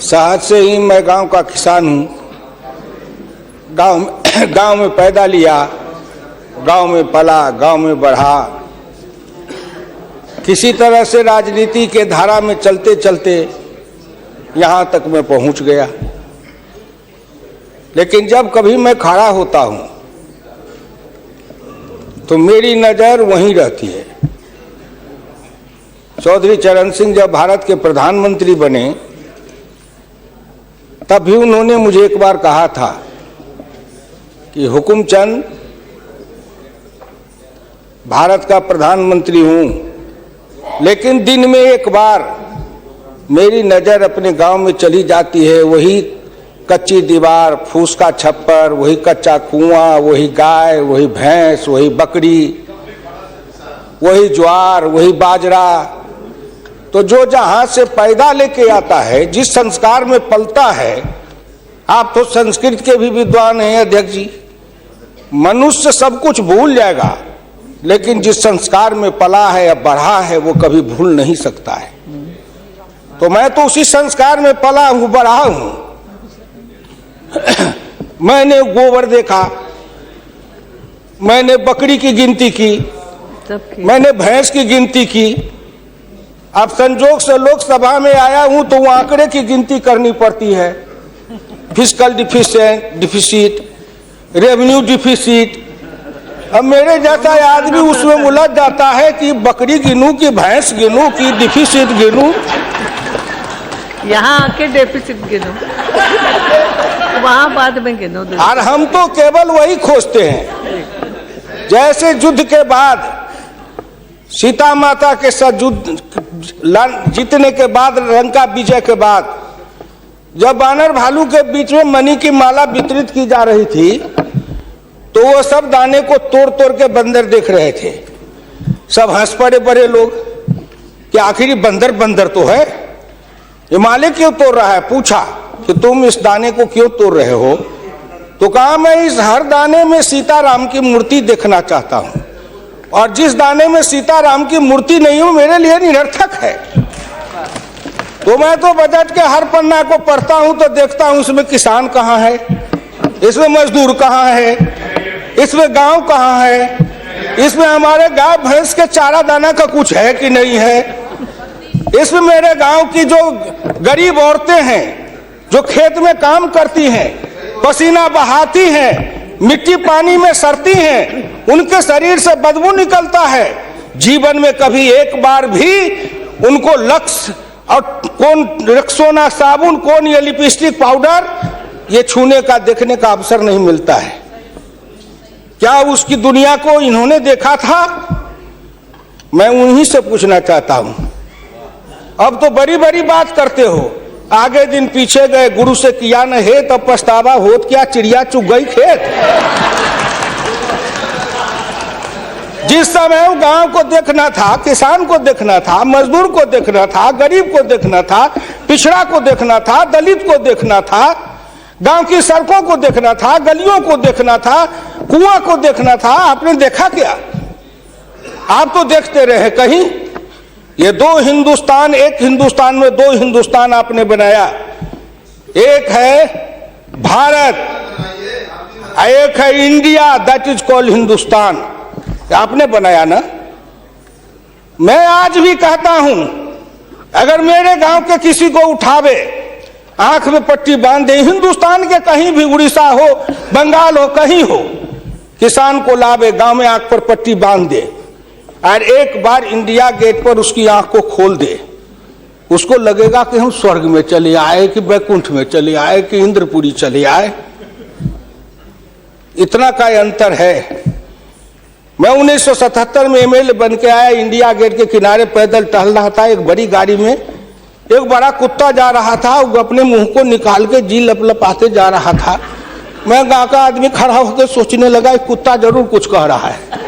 शहर से ही मैं गांव का किसान हूँ। गांव में पैदा लिया, गांव में पला, गांव में बढ़ा। किसी तरह से राजनीति के धारा में चलते चलते यहाँ तक मैं पहुँच गया। लेकिन जब कभी मैं खड़ा होता हूँ तो मेरी नज़र वहीं रहती है। चौधरी चरण सिंह जब भारत के प्रधानमंत्री बने तब भी उन्होंने मुझे एक बार कहा था कि हुकुमचंद, भारत का प्रधानमंत्री हूँ, लेकिन दिन में एक बार मेरी नज़र अपने गांव में चली जाती है। वही कच्ची दीवार, फूस का छप्पर, वही कच्चा कुआं, वही गाय, वही भैंस, वही बकरी, वही ज्वार, वही बाजरा। तो जो जहां से पैदा लेके आता है, जिस संस्कार में पलता है, आप तो संस्कृत के भी विद्वान हैं अध्यक्ष जी। मनुष्य सब कुछ भूल जाएगा, लेकिन जिस संस्कार में पला है या बढ़ा है वो कभी भूल नहीं सकता है। तो मैं तो उसी संस्कार में पला हूं, बढ़ा हूं। मैंने गोबर देखा, मैंने बकरी की गिनती की, मैंने भैंस की गिनती की। अब संजोग से लोकसभा में आया हूं तो वो आंकड़े की गिनती करनी पड़ती है। Fiscal deficit, revenue deficit. अब मेरे जैसा आदमी उसमें उलझ जाता है कि बकरी गिनूं कि भैंस गिनूं कि डिफिसिट गिनूं। यहाँ आके डेफिसिट गिनो, वहाँ बाद में गिनो। और हम तो केवल वही खोजते हैं। जैसे युद्ध के बाद, सीता माता के साथ युद्ध जीतने के बाद, लंका विजय के बाद, जब बानर भालू के बीच में मणि की माला वितरित की जा रही थी तो वो सब दाने को तोड़ तोड़ के बंदर देख रहे थे। सब हंस पड़े बड़े लोग कि आखिर बंदर बंदर तो है, ये माले क्यों तोड़ रहा है। पूछा कि तुम इस दाने को क्यों तोड़ रहे हो? तो कहा मैं इस हर दाने में सीताराम की मूर्ति देखना चाहता हूं, और जिस दाने में सीताराम की मूर्ति नहीं हो मेरे लिए निरर्थक है। तो मैं तो बजट के हर पन्ना को पढ़ता हूं तो देखता हूं इसमें किसान कहाँ है, इसमें मजदूर कहाँ है, इसमें गांव कहाँ है, इसमें हमारे गाय भैंस के चारा दाना का कुछ है कि नहीं है, इसमें मेरे गांव की जो गरीब औरतें हैं जो खेत में काम करती हैं, पसीना बहाती हैं, मिट्टी पानी में सरती हैं, उनके शरीर से बदबू निकलता है। जीवन में कभी एक बार भी उनको लक्स और कौन रेक्सोना साबुन, कौन ये लिपस्टिक पाउडर, ये छूने का देखने का अवसर नहीं मिलता है। क्या उसकी दुनिया को इन्होंने देखा था? मैं उन्हीं से पूछना चाहता हूं। अब तो बड़ी बड़ी बात करते हो, आगे दिन पीछे गए, गुरु से किया न है तब पछतावा होत क्या, चिड़िया चुग गई खेत। जिस समय गांव को देखना था, किसान को देखना था, मजदूर को देखना था, गरीब को देखना था, पिछड़ा को देखना था, दलित को देखना था, गांव की सड़कों को देखना था, गलियों को देखना था, कुआं को देखना था, आपने देखा क्या? आप तो देखते रहे कहीं। ये दो हिंदुस्तान, एक हिंदुस्तान में दो हिंदुस्तान आपने बनाया। एक है भारत, एक है India, that is called Hindustan. आपने बनाया ना। मैं आज भी कहता हूं, अगर मेरे गांव के किसी को उठावे, आंख में पट्टी बांध दे, हिंदुस्तान के कहीं भी, उड़ीसा हो, बंगाल हो, कहीं हो, किसान को लावे, गांव में आंख पर पट्टी बांध दे और एक बार इंडिया गेट पर उसकी आंख को खोल दे, उसको लगेगा कि हम स्वर्ग में चले आए, कि वैकुंठ में चले आए, कि इंद्रपुरी चले आए। इतना का अंतर है। मैं 1977 में एमएलए बन के आया, इंडिया गेट के किनारे पैदल टहल रहा था, एक बड़ी गाड़ी में एक बड़ा कुत्ता जा रहा था, वो अपने मुंह को निकाल के जी लपलपाते जा रहा था। मैं गांव का आदमी खड़ा होकर सोचने लगा, कुत्ता जरूर कुछ कह रहा है।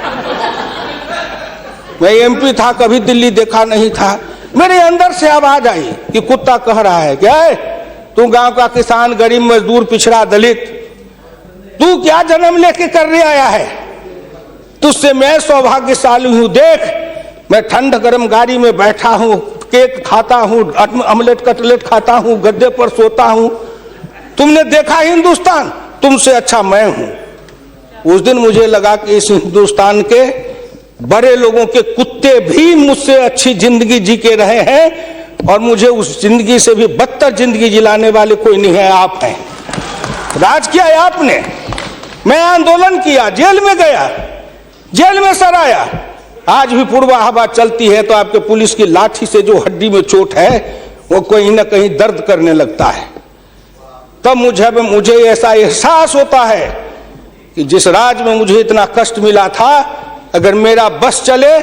मैं एमपी था, कभी दिल्ली देखा नहीं था, मेरे अंदर से आवाज आई कि कुत्ता कह रहा है, क्या है तू गांव का किसान, गरीब, मजदूर, पिछड़ा, दलित, तू क्या जन्म लेके करने आया है? तुझसे मैं सौभाग्यशाली हूं। देख, मैं ठंड गर्म गाड़ी में बैठा हूं, केक खाता हूँ, ऑमलेट कटलेट खाता हूँ, गद्दे पर सोता हूँ। तुमने देखा हिंदुस्तान, तुमसे अच्छा मैं हूं। उस दिन मुझे लगा कि इस हिंदुस्तान के बड़े लोगों के कुत्ते भी मुझसे अच्छी जिंदगी जी के रहे हैं और मुझे उस जिंदगी से भी बदतर जिंदगी जिलाने वाले कोई नहीं है, आप हैं। राज किया है आपने। मैं आंदोलन किया, जेल में गया, जेल में सराया। आज भी पूर्वा हवा चलती है तो आपके पुलिस की लाठी से जो हड्डी में चोट है वो कहीं ना कहीं दर्द करने लगता है। तब मुझे ऐसा एहसास होता है कि जिस राज में मुझे इतना कष्ट मिला था, अगर मेरा बस चले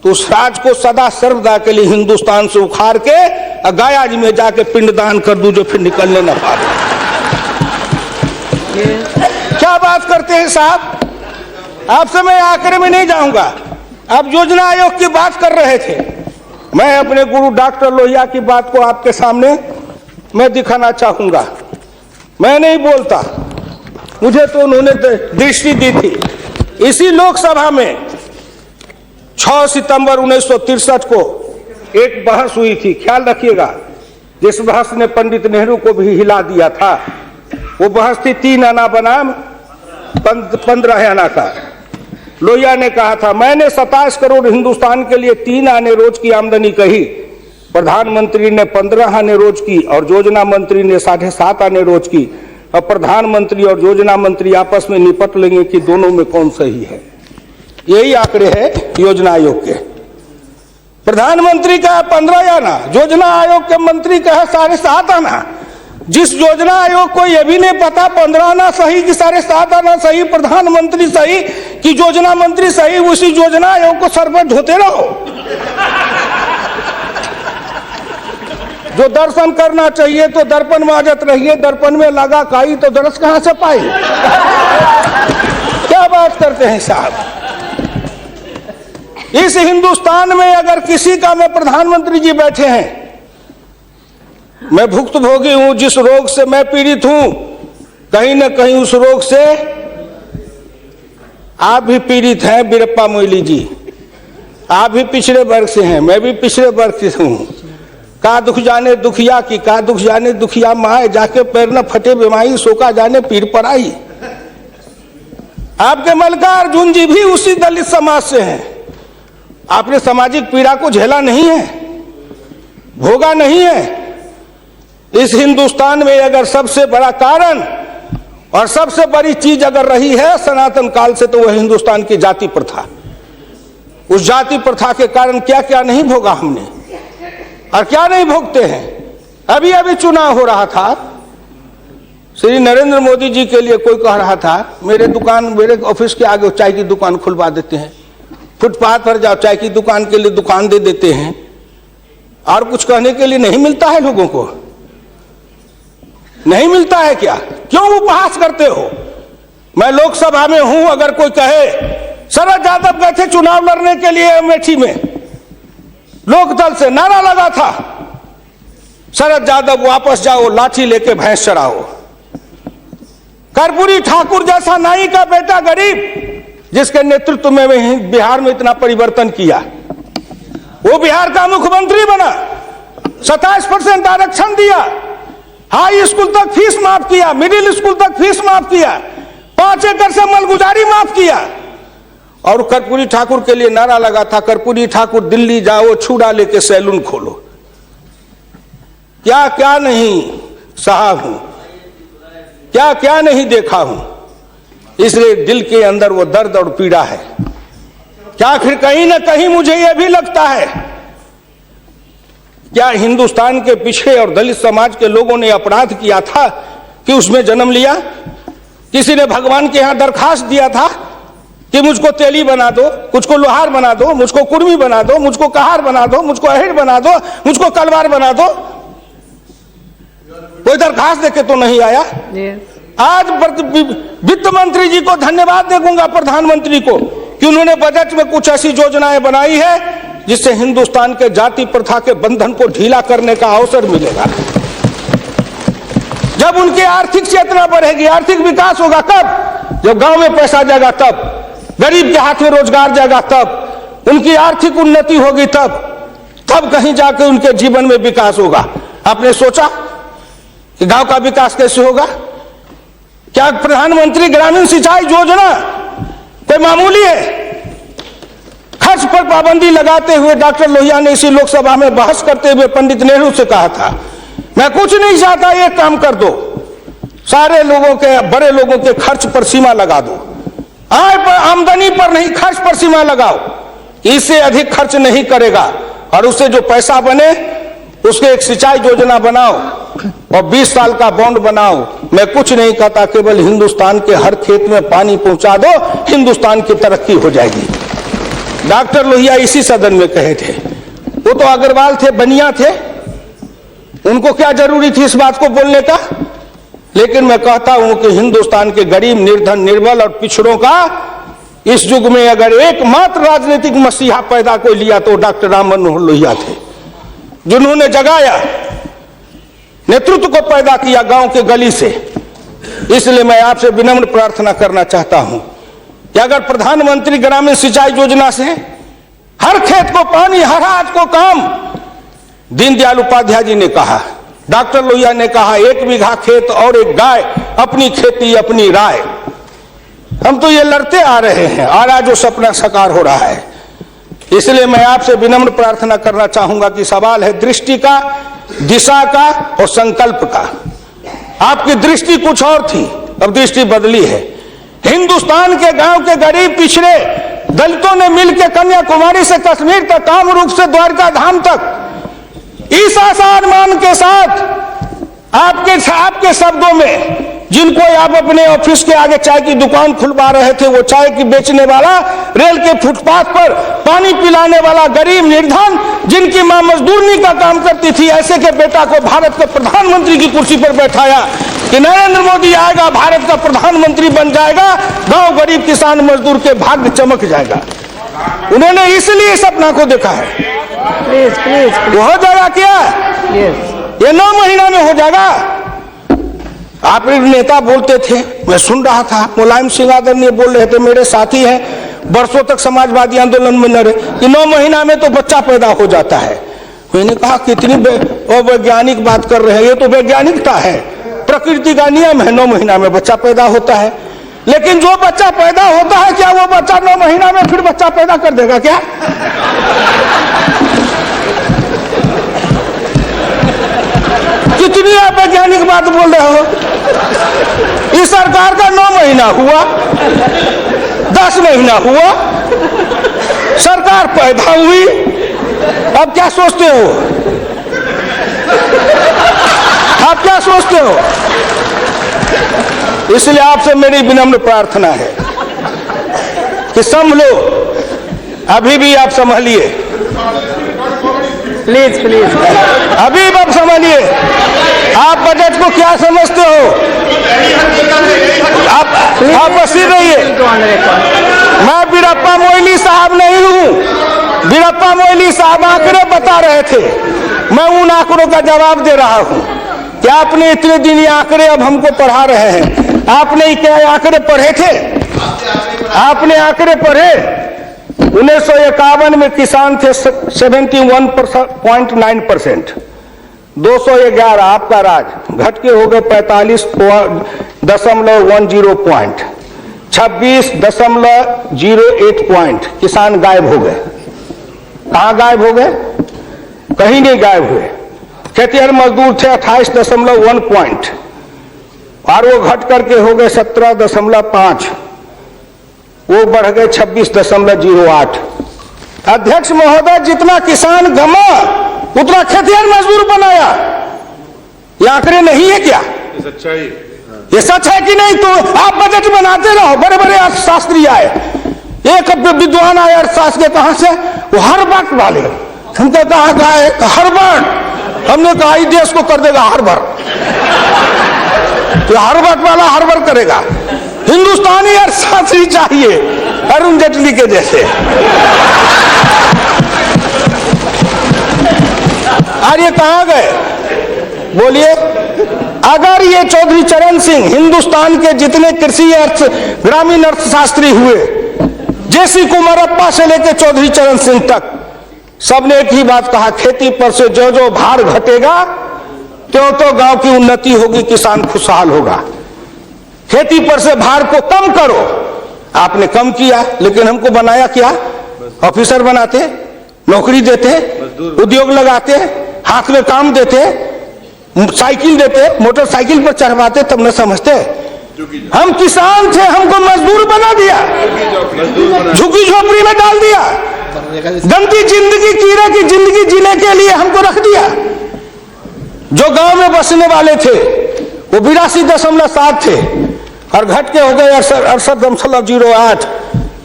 तो उस राज को सदा सर्वदा के लिए हिंदुस्तान से उखाड़ के गया जी में जाके पिंडदान कर दूं, जो फिर निकलने न पाए। क्या बात करते हैं साहब, आपसे मैं आंकड़े में नहीं जाऊंगा। आप योजना आयोग की बात कर रहे थे, मैं अपने गुरु डॉक्टर लोहिया की बात को आपके सामने मैं दिखाना चाहूंगा। मैं नहीं बोलता, मुझे तो उन्होंने दृष्टि दी थी। इसी लोकसभा में 6 सितंबर 1963 को एक बहस हुई थी, ख्याल रखिएगा, जिस बहस ने पंडित नेहरू को भी हिला दिया था। वो बहस थी 3 आना बनाम 15 आना का। लोहिया ने कहा था, मैंने 27 करोड़ हिंदुस्तान के लिए 3 आने रोज की आमदनी कही, प्रधानमंत्री ने 15 आने रोज की और योजना मंत्री ने 7.5 आने रोज की। अब प्रधानमंत्री और योजना मंत्री आपस में निपट लेंगे कि दोनों में कौन सही है। यही आंकड़े हैं योजना आयोग के। प्रधानमंत्री का 15 आना, योजना आयोग के मंत्री का है 7.5 आना। जिस योजना आयोग को यह भी नहीं पता 15 आना सही कि 7.5 आना सही, प्रधानमंत्री सही कि योजना मंत्री सही, उसी योजना आयोग को सर पर ढोते रहो। जो दर्शन करना चाहिए तो दर्पण माजत रहिए, दर्पण में लगा काई तो दरस कहां से पाई। क्या बात करते हैं साहब। इस हिंदुस्तान में अगर किसी का में प्रधानमंत्री जी बैठे हैं, मैं भुक्तभोगी हूं, जिस रोग से मैं पीड़ित हूं, कहीं ना कहीं उस रोग से आप भी पीड़ित हैं। बीरप्पा मोइली जी, आप भी पिछड़े वर्ग से हैं, मैं भी पिछड़े वर्ग से हूं। का दुख जाने दुखिया की, का दुख जाने दुखिया माए, जाके पैर न फटे बीमारी, सोका जाने पीर पर आई। आपके मल्लिकार्जुन जी भी उसी दलित समाज से हैं। आपने सामाजिक पीड़ा को झेला नहीं है, भोगा नहीं है। इस हिंदुस्तान में अगर सबसे बड़ा कारण और सबसे बड़ी चीज अगर रही है सनातन काल से, तो वह हिंदुस्तान की जाति प्रथा। उस जाति प्रथा के कारण क्या क्या नहीं भोगा हमने और क्या नहीं भोगते हैं। अभी अभी चुनाव हो रहा था, श्री नरेंद्र मोदी जी के लिए कोई कह रहा था, मेरे ऑफिस के आगे चाय की दुकान खुलवा देते हैं, फुटपाथ पर जाओ चाय की दुकान के लिए दुकान दे देते हैं। और कुछ कहने के लिए नहीं मिलता है लोगों को, नहीं मिलता है क्या? क्यों उपहास करते हो? मैं लोकसभा में हूं, अगर कोई कहे शरद यादव गए थे चुनाव लड़ने के लिए अमेठी में, लोकदल से नारा लगा था, शरद यादव वापस जाओ, लाठी लेके भैंस चराओ। कर्पूरी ठाकुर जैसा नाई का बेटा गरीब, जिसके नेतृत्व में बिहार में इतना परिवर्तन किया, वो बिहार का मुख्यमंत्री बना, 27% आरक्षण दिया, हाई स्कूल तक फीस माफ किया, मिडिल स्कूल तक फीस माफ किया, 5 एकड़ से मलगुजारी माफ किया। और कर्पूरी ठाकुर के लिए नारा लगा था, कर्पूरी ठाकुर दिल्ली जाओ, छुड़ा लेके सैलून खोलो। क्या क्या नहीं सहा हूं, क्या क्या नहीं देखा हूं, इसलिए दिल के अंदर वो दर्द और पीड़ा है। क्या फिर कहीं ना कहीं मुझे यह भी लगता है, क्या हिंदुस्तान के पिछड़े और दलित समाज के लोगों ने अपराध किया था कि उसमें जन्म लिया? किसी ने भगवान के यहां दरखास्त दिया था कि मुझको तेली बना दो, मुझको लोहार बना दो, मुझको कुर्मी बना दो, मुझको कहार बना दो, मुझको अहिर बना दो, मुझको कलवार बना दो? कोई दरखास्त देके तो नहीं आया। आज वित्त मंत्री जी को धन्यवाद दूंगा, प्रधानमंत्री को, कि उन्होंने बजट में कुछ ऐसी योजनाएं बनाई है जिससे हिंदुस्तान के जाति प्रथा के बंधन को ढीला करने का अवसर मिलेगा। जब उनकी आर्थिक चेतना बढ़ेगी, आर्थिक विकास होगा कब? जब गांव में पैसा जाएगा तब, गरीब के हाथ में रोजगार जाएगा तब, उनकी आर्थिक उन्नति होगी तब तब कहीं जाकर उनके जीवन में विकास होगा। आपने सोचा कि गांव का विकास कैसे होगा? क्या प्रधानमंत्री ग्रामीण सिंचाई योजना कोई मामूली है? खर्च पर पाबंदी लगाते हुए डॉक्टर लोहिया ने इसी लोकसभा में बहस करते हुए पंडित नेहरू से कहा था, मैं कुछ नहीं चाहता, एक काम कर दो, सारे लोगों के, बड़े लोगों के खर्च पर सीमा लगा दो, आय पर, आमदनी पर नहीं, खर्च पर सीमा लगाओ, इससे अधिक खर्च नहीं करेगा, और उससे जो पैसा बने उसके एक सिंचाई योजना बनाओ और 20 साल का बॉन्ड बनाओ। मैं कुछ नहीं कहता, केवल हिंदुस्तान के हर खेत में पानी पहुंचा दो, हिंदुस्तान की तरक्की हो जाएगी। डॉक्टर लोहिया इसी सदन में कहे थे। वो तो अग्रवाल थे, बनिया थे, उनको क्या जरूरी थी इस बात को बोलने का? लेकिन मैं कहता हूं कि हिंदुस्तान के गरीब, निर्धन, निर्बल और पिछड़ों का इस युग में अगर एकमात्र राजनीतिक मसीहा पैदा कोई लिया तो डॉक्टर राम मनोहर लोहिया थे, जिन्होंने जगाया, नेतृत्व को पैदा किया गांव के गली से। इसलिए मैं आपसे विनम्र प्रार्थना करना चाहता हूं कि अगर प्रधानमंत्री ग्रामीण सिंचाई योजना से हर खेत को पानी, हर हाथ को काम, दीनदयाल उपाध्याय जी ने कहा, डॉक्टर लोहिया ने कहा, 1 बीघा खेत और 1 गाय, अपनी खेती अपनी राय। हम तो ये लड़ते आ रहे हैं और आज वो सपना साकार हो रहा है। इसलिए मैं आपसे विनम्र प्रार्थना करना चाहूंगा कि सवाल है दृष्टि का, दिशा का और संकल्प का। आपकी दृष्टि कुछ और थी, अब दृष्टि बदली है। हिंदुस्तान के गांव के गरीब, पिछड़े दलितों ने मिलकर कन्याकुमारी से कश्मीर तक, कामरूप से द्वारका धाम तक इस आसान के साथ आपके शब्दों में, जिनको आप अपने ऑफिस के आगे चाय की दुकान खुलवा रहे थे, वो चाय की बेचने वाला, रेल के फुटपाथ पर पानी पिलाने वाला गरीब निर्धन, जिनकी मां मजदूरनी का काम करती थी, ऐसे के बेटा को भारत के प्रधानमंत्री की कुर्सी पर बैठाया कि नरेंद्र मोदी आएगा, भारत का प्रधानमंत्री बन जाएगा, गांव गरीब किसान मजदूर के भाग्य चमक जाएगा। उन्होंने इसलिए सपना को देखा है। प्लीज वो हो जाएगा क्या? ये 9 महीना में हो जाएगा। आप एक नेता बोलते थे, मैं सुन रहा था, मुलायम सिंह आदरणीय बोल रहे थे, मेरे साथी हैं, वर्षों तक समाजवादी आंदोलन में न रहे, कि 9 महीना में तो बच्चा पैदा हो जाता है। मैंने कहा कितनी वैज्ञानिक बात कर रहे हैं, ये तो वैज्ञानिकता है, प्रकृति का नियम है, 9 महीना में बच्चा पैदा होता है। लेकिन जो बच्चा पैदा होता है, क्या वो बच्चा 9 महीना में फिर बच्चा पैदा कर देगा क्या? कितनी आप वैज्ञानिक बात बोल रहे हो? इस सरकार का 9 महीना हुआ, 10 महीना हुआ, सरकार पैदा हुई, अब क्या सोचते हो? आप क्या सोचते हो? इसलिए आपसे मेरी विनम्र प्रार्थना है कि संभलो, अभी भी आप संभलिए, प्लीज अभी आप संभालिए। आप बजट को क्या समझते हो? आप बसी रहिए। मैं वीरप्पा मोइली साहब नहीं हूं। वीरप्पा मोइली साहब आंकड़े बता रहे थे, मैं उन आंकड़ों का जवाब दे रहा हूं कि आपने इतने दिन ये आंकड़े अब हमको पढ़ा रहे हैं। आपने क्या आंकड़े पढ़े थे? आपने आंकड़े पढ़े? 1951 में किसान थे 71.9%, 211 आपका राज, घट के हो गए 45.10 पॉइंट, 26.08 पॉइंट, किसान गायब हो गए। कहां गायब हो गए? कहीं नहीं गायब हुए। खेतिहर मजदूर थे 28.1 पॉइंट, और वो घट करके हो गए 17.5, वो बढ़ गए 26.08। अध्यक्ष महोदय, जितना किसान गमा उतना खेतिहर मजदूर बनाया। ये आंकड़े नहीं है क्या? ये सच है कि नहीं? तो आप बजट बनाते रहो। बड़े बड़े अर्थशास्त्री आए, एक विद्वान आए अर्थशास्त्र के, कहां से? वो हार्वर्ड वाले। हमको कहा है हार्वर्ड, हमने कहा इस देश को कर देगा हार्वर्ड, तो हार्वर्ड वाला हार्वर्ड करेगा। हिंदुस्तानी अर्थशास्त्री चाहिए, अरुण जेटली के जैसे। और ये कहां गए? बोलिए। अगर ये चौधरी चरण सिंह हिंदुस्तान के जितने कृषि ग्रामीण अर्थशास्त्री हुए, जेसी कुमारप्पा से लेकर चौधरी चरण सिंह तक, सबने एक ही बात कहा, खेती पर से जो जो भार घटेगा त्यों तो गांव की उन्नति होगी, किसान खुशहाल होगा। खेती पर से भार को कम करो। आपने कम किया, लेकिन हमको बनाया क्या? ऑफिसर बनाते, नौकरी देते, उद्योग लगाते, हाथ में काम देते, साइकिल देते, मोटरसाइकिल पर चढ़वाते, तब न समझते। हम किसान थे, हमको मजदूर बना दिया, झुकी झोपड़ी में डाल दिया, गंदी जिंदगी, कीड़े की जिंदगी जीने के लिए हमको रख दिया। जो गांव में बसने वाले थे वो 82.7 थे और घट के हो गए 68.08।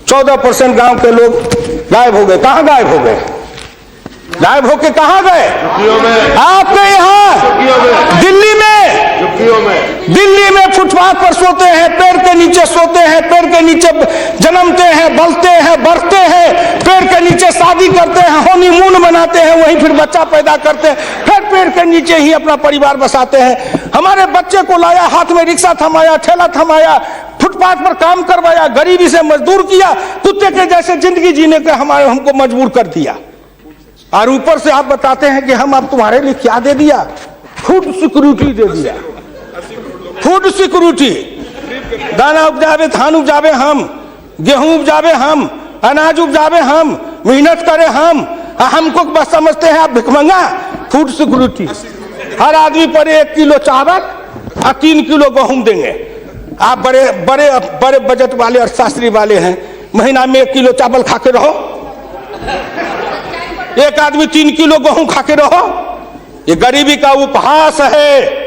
14% गांव के लोग गायब हो गए। कहां गायब हो गए? गायब होके कहां गए? आपके यहाँ दिल्ली में फुटपाथ पर सोते हैं, पेड़ के नीचे सोते हैं, पेड़ के नीचे जन्मते हैं, बलते हैं, बढ़ते हैं, पेड़ के नीचे शादी करते हैं, हनीमून मनाते हैं, वहीं फिर बच्चा पैदा करते हैं, फिर पेड़ के नीचे ही अपना परिवार बसाते हैं। हमारे बच्चे को लाया, हाथ में रिक्शा थमाया, ठेला थमाया, फुटपाथ पर काम करवाया, गरीबी से मजदूर किया, कुत्ते के जैसे जिंदगी जीने के हमको मजबूर कर दिया। और ऊपर से आप बताते हैं कि हम अब तुम्हारे लिए क्या दे दिया? फूड सिक्योरिटी दे दिया। फूड सिक्योरिटी, दाना उपजावे, धान उपजावे हम, गेहूं उपजावे हम, अनाज उपजावे हम, मेहनत करे हमको बस समझते हैं आप भिखमंगा। फूड सिक्योरिटी, हर आदमी पर 1 किलो चावल और 3 किलो गेहूं देंगे। आप बड़े बड़े बड़े बजट वाले और शास्त्री वाले हैं, महीना में 1 किलो चावल खा के रहो, एक आदमी 3 किलो गेहूं खा के रहो। ये गरीबी का उपहास है,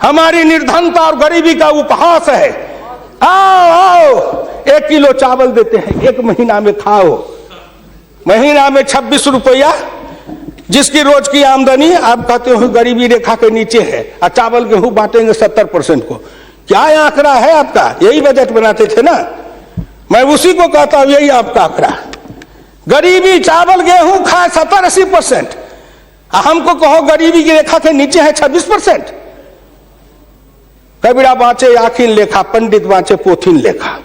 हमारी निर्धनता और गरीबी का उपहास है। आओ 1 किलो चावल देते हैं, 1 महीना में खाओ। महीना में 26 रुपया, जिसकी रोज की आमदनी आप कहते हो गरीबी रेखा के नीचे है, और चावल गेहूं बांटेंगे 70% को। क्या आंकड़ा है आपका? यही बजट बनाते थे ना, मैं उसी को कहता हूं, यही आपका आंकड़ा। गरीबी, चावल गेहूं खाए 70-80%, हमको कहो गरीबी की रेखा के नीचे है 26%। कबीरा बाँचे आखिन लेखा, पंडित बाँचे पोथिन लेखा।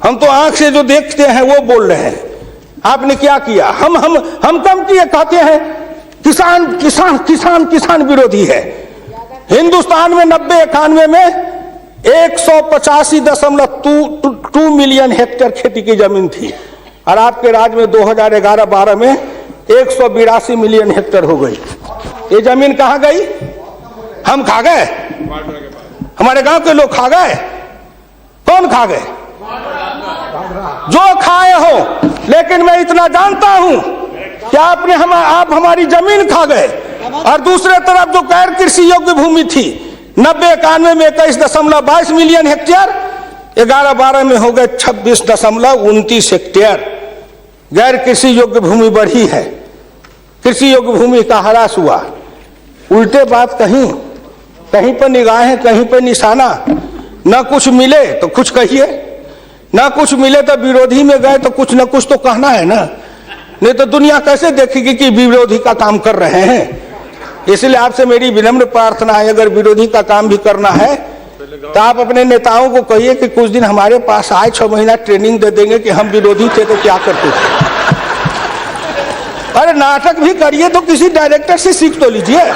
हम तो आंख से जो देखते हैं वो बोल रहे हैं। आपने क्या किया? हम कम किए, कहते हैं किसान किसान किसान किसान विरोधी है। हिंदुस्तान में 90-91 में 185.2 मिलियन हेक्टेयर खेती की जमीन थी, और आपके राज्य में 2011-12 में 182 मिलियन हेक्टेयर हो गई। ये जमीन कहां गई? हम खा गए? हमारे गांव के लोग खा गए? कौन खा गए? जो खाए हो। लेकिन मैं इतना जानता हूं कि आप हमारी जमीन खा गए। और दूसरे तरफ जो गैर कृषि योग्य भूमि थी 90-91 में 21.22 मिलियन हेक्टेयर, 11-12 में हो गए 26.29 हेक्टेयर। गैर कृषि योग्य भूमि बढ़ी है, कृषि योग्य भूमि का ह्रास हुआ। उल्टे बात कहीं पर निगाहें, कहीं पर निशाना। न कुछ मिले तो कुछ कहिए, न कुछ मिले तो विरोधी में गए तो कुछ न कुछ तो कहना है ना, नहीं तो दुनिया कैसे देखेगी कि विरोधी का काम कर रहे हैं। इसलिए आपसे मेरी विनम्र प्रार्थना है, अगर विरोधी का काम भी करना है तो आप अपने नेताओं को कहिए कि कुछ दिन हमारे पास आए, 6 महीना ट्रेनिंग दे देंगे कि हम विरोधी थे तो क्या करते थे। अरे नाटक भी करिए तो किसी डायरेक्टर से सीख तो लीजिए।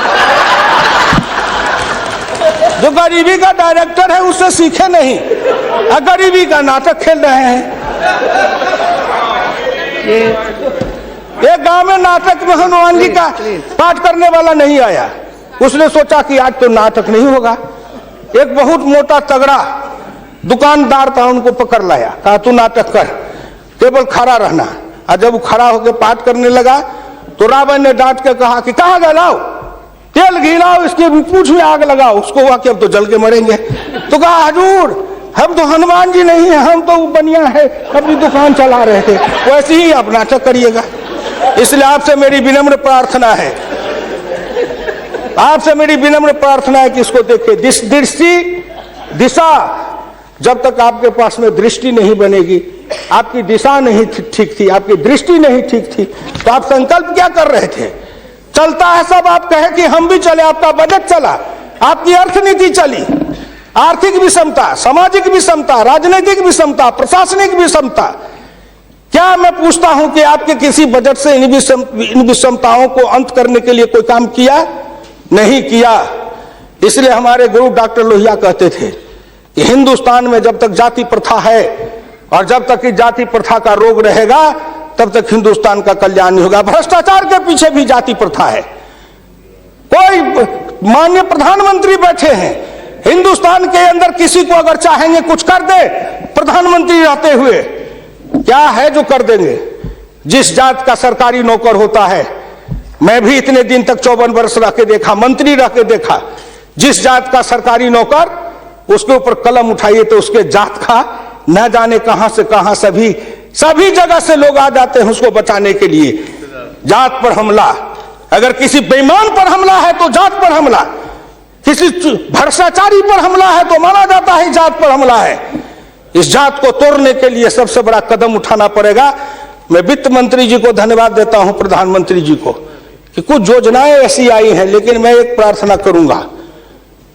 जो गरीबी का डायरेक्टर है उससे सीखे नहीं, गरीबी का नाटक खेल रहे हैं। एक गांव में नाटक में हनुमान जी का पाठ करने वाला नहीं आया। उसने सोचा कि आज तो नाटक नहीं होगा। एक बहुत मोटा तगड़ा दुकानदार था, उनको पकड़ लाया, कहा तू नाटक कर, केवल खड़ा रहना। और जब वो खड़ा होकर पाठ करने लगा तो रावण ने डांट के कहा कि कहाँ गए, लाओ तेल घिलाओ, इसके पूंछ में आग लगाओ। उसको हुआ कि अब तो जल के मरेंगे। तो कहा हजूर हम तो हनुमान जी नहीं है, हम तो बनिया है, अपनी दुकान चला रहे थे। वैसे ही आप नाटक करिएगा। इसलिए आपसे मेरी विनम्र प्रार्थना है, आपसे मेरी विनम्र प्रार्थना है कि इसको देखिए। दिशा, जब तक आपके पास में दृष्टि नहीं बनेगी, आपकी दिशा नहीं ठीक थी, आपकी दृष्टि नहीं ठीक थी, तो आप संकल्प क्या कर रहे थे? चलता है सब, आप कहे कि हम भी चले, आपका बजट चला, आपकी अर्थनीति चली, आर्थिक विषमता, सामाजिक विषमता, राजनीतिक विषमता, प्रशासनिक विषमता, क्या मैं पूछता हूं कि आपके किसी बजट से इन विषमताओं को अंत करने के लिए कोई काम किया? नहीं किया। इसलिए हमारे गुरु डॉक्टर लोहिया कहते थे कि हिंदुस्तान में जब तक जाति प्रथा है और जब तक इस जाति प्रथा का रोग रहेगा तब तक हिंदुस्तान का कल्याण नहीं होगा। भ्रष्टाचार के पीछे भी जाति प्रथा है। कोई माननीय प्रधानमंत्री बैठे हैं, हिंदुस्तान के अंदर किसी को अगर चाहेंगे कुछ कर दे, प्रधानमंत्री रहते हुए क्या है जो कर देंगे? जिस जात का सरकारी नौकर होता है, मैं भी इतने दिन तक 54 वर्ष रह के देखा, मंत्री रह के देखा, जिस जात का सरकारी नौकर, उसके ऊपर कलम उठाइए तो उसके जात का न जाने कहां से कहां सभी जगह से लोग आ जाते हैं उसको बचाने के लिए। जात पर हमला, अगर किसी बेईमान पर हमला है तो जात पर हमला, किसी भ्रष्टाचारी पर हमला है तो माना जाता है जात पर हमला है। इस जात को तोड़ने के लिए सबसे बड़ा कदम उठाना पड़ेगा। मैं वित्त मंत्री जी को धन्यवाद देता हूं, प्रधानमंत्री जी को, कि कुछ योजनाएं ऐसी आई हैं, लेकिन मैं एक प्रार्थना करूंगा।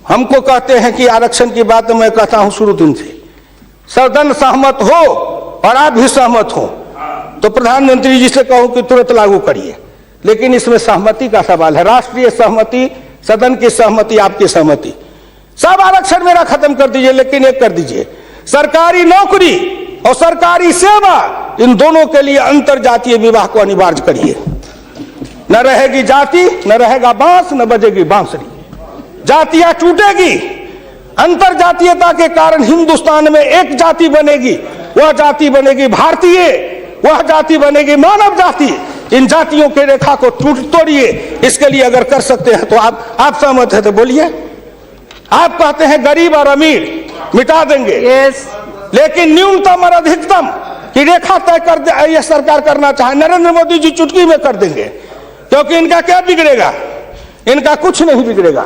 हमको कहते हैं कि आरक्षण की बात मैं कहता हूं शुरू दिन से, सदन सहमत हो और आप भी सहमत हो तो प्रधानमंत्री जी से कहूं कि तुरंत लागू करिए। लेकिन इसमें सहमति का सवाल है, राष्ट्रीय सहमति, सदन की सहमति, आपकी सहमति। सब आरक्षण मेरा खत्म कर दीजिए, लेकिन एक कर दीजिए, सरकारी नौकरी और सरकारी सेवा, इन दोनों के लिए अंतर जातीय विवाह को अनिवार्य करिए। न रहेगी जाति, न रहेगा बांस, न बजेगी बांसुरी। जातियां टूटेगी। अंतर जातीयता के कारण हिंदुस्तान में एक जाति बनेगी, वह जाति बनेगी भारतीय, वह जाति बनेगी मानव जाति। इन जातियों के रेखा को तोड़िए। इसके लिए अगर कर सकते हैं तो आप सहमत है तो बोलिए। आप कहते हैं गरीब और अमीर मिटा देंगे, लेकिन न्यूनतम और अधिकतम की रेखा तय कर यह सरकार करना चाहे, नरेंद्र मोदी जी चुटकी में कर देंगे, क्योंकि इनका क्या बिगड़ेगा? इनका कुछ नहीं बिगड़ेगा।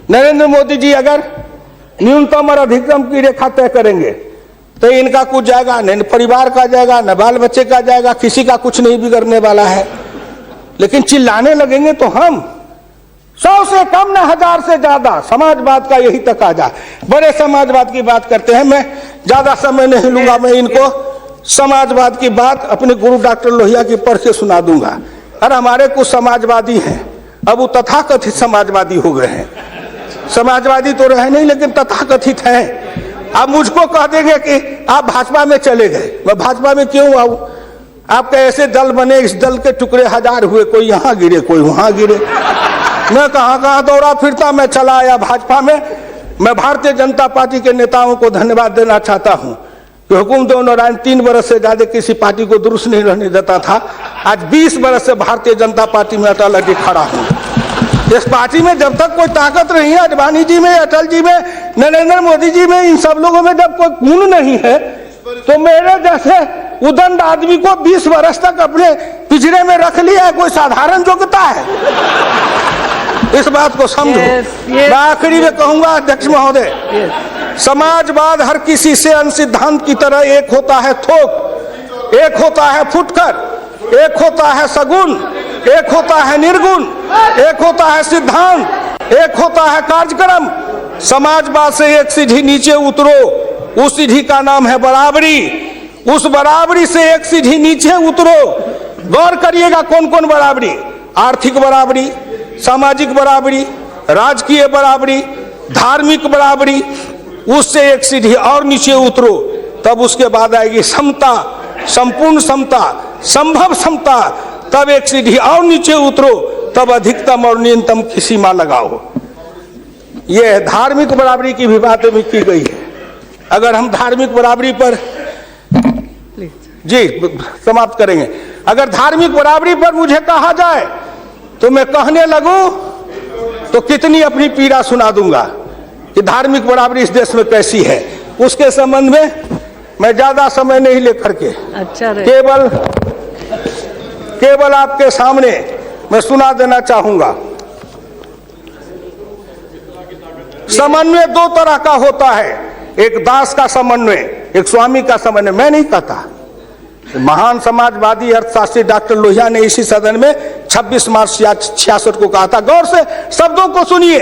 नरेंद्र मोदी जी अगर न्यूनतम और अधिकतम की रेखा तय करेंगे तो इनका कुछ जाएगा, न परिवार का जाएगा, न बाल बच्चे का जाएगा, किसी का कुछ नहीं बिगड़ने वाला है। लेकिन चिल्लाने लगेंगे तो हम 100 से कम, न 1000 से ज्यादा, समाजवाद का यही तकाजा। बड़े समाजवाद की बात करते हैं। मैं ज्यादा समय नहीं लूंगा, मैं इनको समाजवाद की बात अपने गुरु डॉक्टर लोहिया की पढ़ के सुना दूंगा। और हमारे कुछ समाजवादी हैं, अब वो तथाकथित समाजवादी हो गए हैं। समाजवादी तो रहे नहीं, लेकिन तथाकथित हैं। आप मुझको कह देंगे कि आप भाजपा में चले गए, मैं भाजपा में क्यों आऊं? आपके ऐसे दल बने, इस दल के टुकड़े 1000 हुए, कोई यहां गिरे, कोई वहां गिरे। मैं कहां दौड़ा फिरता, मैं चला आया भाजपा में। मैं भारतीय जनता पार्टी के नेताओं को धन्यवाद देना चाहता हूं कि हुकुमदेव नारायण 3 बरस से ज्यादा किसी पार्टी को दुरुस्त नहीं रहने देता था। आज 20 बरस से भारतीय जनता पार्टी में अटल लगे खड़ा हूं। इस पार्टी में जब तक कोई ताकत नहीं है, अडवाणी जी में, अटल जी में, नरेंद्र मोदी जी में, इन सब लोगों में जब कोई गुण नहीं है, तो मेरे जैसे उदंड आदमी को 20 वर्ष तक अपने पिंजरे में रख लिया है, कोई साधारण योग्यता है? इस बात को समझो। मैं आखिरी में कहूंगा, अध्यक्ष महोदय, समाजवाद हर किसी से अन्य सिद्धांत की तरह एक होता है थोक, एक होता है फुटकर, एक होता है सगुन, एक होता है निर्गुण, एक होता है सिद्धांत, एक होता है कार्यक्रम। समाजवाद से एक सीढ़ी नीचे उतरो, उस सीढ़ी का नाम है बराबरी। उस बराबरी से एक सीढ़ी नीचे उतरो। गौर करिएगा कौन कौन बराबरी? आर्थिक बराबरी, सामाजिक बराबरी, राजकीय बराबरी, धार्मिक बराबरी। उससे एक सीढ़ी और नीचे उतरो, तब उसके बाद आएगी समता, संपूर्ण समता, संभव समता। तब एक सीढ़ी और नीचे उतरो, तब अधिकतम और न्यूनतम की सीमा लगाओ। यह धार्मिक बराबरी की भी बातें भी की गई है। अगर हम धार्मिक बराबरी पर जी समाप्त करेंगे, अगर धार्मिक बराबरी पर मुझे कहा जाए तो मैं कहने लगूं तो कितनी अपनी पीड़ा सुना दूंगा कि धार्मिक बराबरी इस देश में कैसी है। उसके संबंध में मैं ज्यादा समय नहीं लेकर के केवल आपके सामने मैं सुना देना चाहूंगा। समन्वय 2 तरह का होता है, एक दास का समन्वय, एक स्वामी का समन्वय। मैं नहीं कहता, महान समाजवादी अर्थशास्त्री डॉक्टर लोहिया ने इसी सदन में 26 मार्च 66 को कहा था। गौर से शब्दों को सुनिए।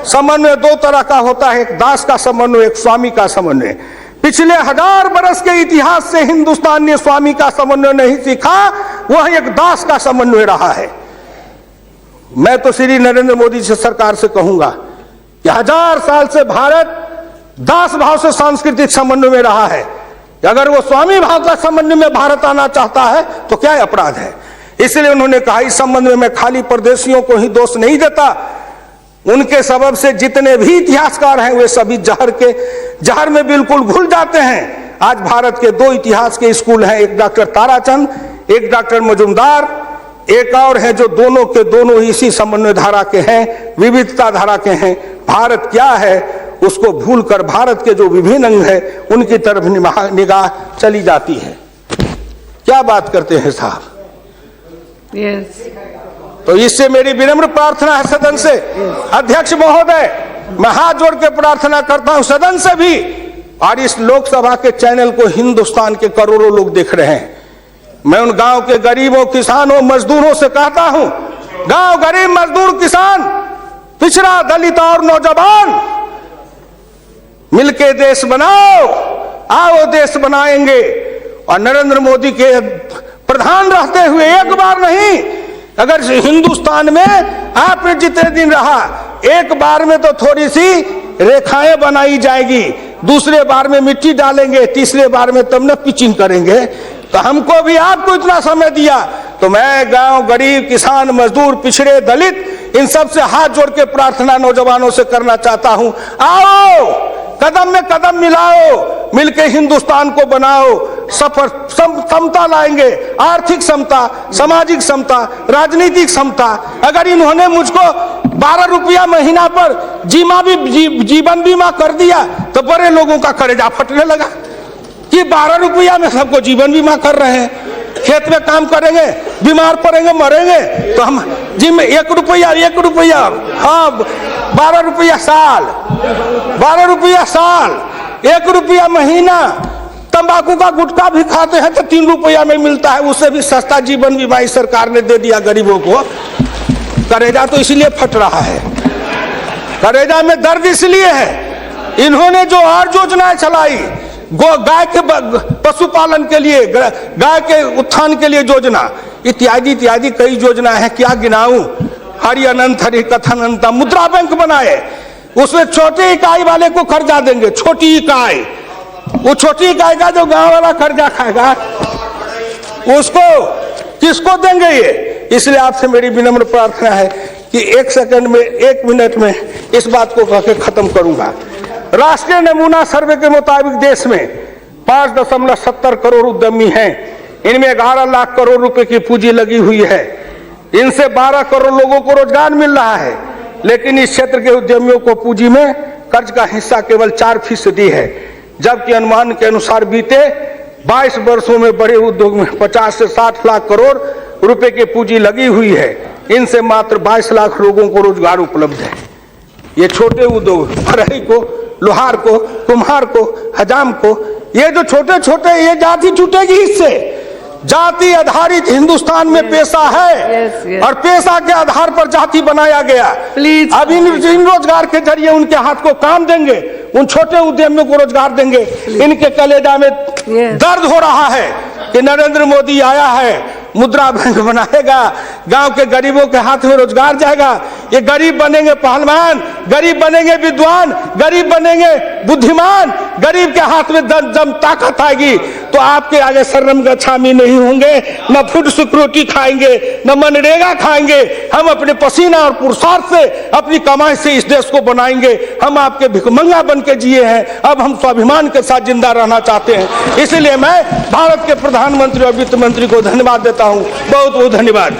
समन्वय 2 तरह का होता है, एक दास का समन्वय, एक स्वामी का समन्वय। पिछले 1000 बरस के इतिहास से हिंदुस्तान ने स्वामी का समन्वय नहीं सीखा, वह एक दास का समन्वय रहा है। मैं तो श्री नरेंद्र मोदी से सरकार से कहूंगा कि 1000 साल से भारत दास भाव से सांस्कृतिक समन्वय में रहा है। अगर वो स्वामी भाव का समन्वय में भारत आना चाहता है तो क्या अपराध है। इसलिए उन्होंने कहा इस संबंध में मैं खाली परदेशियों को ही दोष नहीं देता, उनके सबब से जितने भी इतिहासकार हैं वे सभी जहर में बिल्कुल घुल जाते हैं। आज भारत के 2 इतिहास के स्कूल हैं, एक डॉक्टर ताराचंद, एक डॉक्टर मजुमदार, एक और है जो दोनों के दोनों इसी समन्वय धारा के हैं, विविधता धारा के हैं। भारत क्या है उसको भूलकर भारत के जो विभिन्न अंग है उनकी तरफ निगाह चली जाती है। क्या बात करते हैं साहब। तो इससे मेरी विनम्र प्रार्थना है सदन से, अध्यक्ष महोदय, मैं हाथ जोड़ के प्रार्थना करता हूं सदन से भी, और इस लोकसभा के चैनल को हिंदुस्तान के करोड़ों लोग देख रहे हैं। मैं उन गांव के गरीबों, किसानों, मजदूरों से कहता हूं, गांव गरीब, मजदूर, किसान, पिछड़ा, दलित और नौजवान, मिलके देश बनाओ, आओ देश बनाएंगे। और नरेंद्र मोदी के प्रधान रहते हुए एक बार नहीं, अगर हिंदुस्तान में आपने जितने दिन रहा, एक बार में तो थोड़ी सी रेखाएं बनाई जाएगी, दूसरे बार में मिट्टी डालेंगे, तीसरे बार में तब न पिचिंग करेंगे। तो हमको भी आपको इतना समय दिया, तो मैं गांव गरीब, किसान, मजदूर, पिछड़े, दलित, इन सब से हाथ जोड़ के प्रार्थना नौजवानों से करना चाहता हूं, आओ कदम में कदम मिलाओ, मिलके हिंदुस्तान को बनाओ, समता लाएंगे, आर्थिक समता, सामाजिक समता, राजनीतिक समता। अगर इन्होंने मुझको 12 रुपया महीना पर जीवन बीमा कर दिया तो बड़े लोगों का कलेजा फटने लगा कि 12 रुपया में सबको जीवन बीमा कर रहे हैं। खेत में काम करेंगे, बीमार पड़ेंगे, मरेंगे, तो हम जिम 1 रुपया, हाँ 12 रुपया साल, 12 रुपया साल, 1 रुपया महीना। तंबाकू का गुटखा भी खाते हैं तो 3 रुपया में मिलता है, उससे भी सस्ता जीवन बीमा इस सरकार ने दे दिया गरीबों को। कलेजा तो इसलिए फट रहा है, कलेजा में दर्द इसलिए है, इन्होंने जो और योजनाएं चलाई, गाय के पशुपालन के लिए, गाय के उत्थान के लिए योजना, इत्यादि इत्यादि कई योजना है, क्या गिनाऊं। हरि अनंत हरि कथन अनंत। मुद्रा बैंक बनाए, उसमें छोटी इकाई वाले को कर्जा देंगे, छोटी इकाई, वो छोटी इकाई का जो गांव वाला कर्जा खाएगा उसको किसको देंगे ये। इसलिए आपसे मेरी विनम्र प्रार्थना है कि 1 सेकंड में, 1 मिनट में इस बात को कहकर खत्म करूंगा। राष्ट्रीय नमूना सर्वे के मुताबिक देश में 5.70 करोड़ उद्यमी हैं, इनमें 11 लाख करोड़ रुपए की पूंजी लगी हुई है, इनसे 12 करोड़ लोगों को रोजगार मिल रहा है। लेकिन इस क्षेत्र के उद्यमियों को पूंजी में कर्ज का हिस्सा केवल 4% है, जबकि अनुमान के अनुसार बीते 22 वर्षों में बड़े उद्योग में 50 से 60 लाख करोड़ रुपए की पूंजी लगी हुई है, इनसे मात्र 22 लाख लोगों को रोजगार उपलब्ध है। ये छोटे उद्योग, फरहई को, लोहार को, कुम्हार को, हजाम को, ये जो छोटे छोटे, ये जाति छूटेगी इससे। जाति आधारित हिंदुस्तान में पेशा है, और पेशा के आधार पर जाति बनाया गया। अब इन रोजगार के जरिए उनके हाथ को काम देंगे, उन छोटे उद्यमियों को रोजगार देंगे। इनके कलेजा में दर्द हो रहा है कि नरेंद्र मोदी आया है, मुद्रा बैंक बनाएगा, गांव के गरीबों के हाथ में रोजगार जाएगा। ये गरीब बनेंगे पहलवान, गरीब बनेंगे विद्वान, गरीब बनेंगे बुद्धिमान, गरीब के हाथ में दम ताकत आएगी तो आपके आगे शर्म गच्छामी नहीं होंगे, न फूड सिक्योरिटी खाएंगे, न मनरेगा खाएंगे। हम अपने पसीना और पुरुषार्थ से, अपनी कमाई से इस देश को बनाएंगे। हम आपके भिखमंगा बन के जिए हैं, अब हम स्वाभिमान के साथ जिंदा रहना चाहते हैं। इसलिए मैं भारत के प्रधानमंत्री और वित्त मंत्री को धन्यवाद देता हूं। बहुत बहुत धन्यवाद।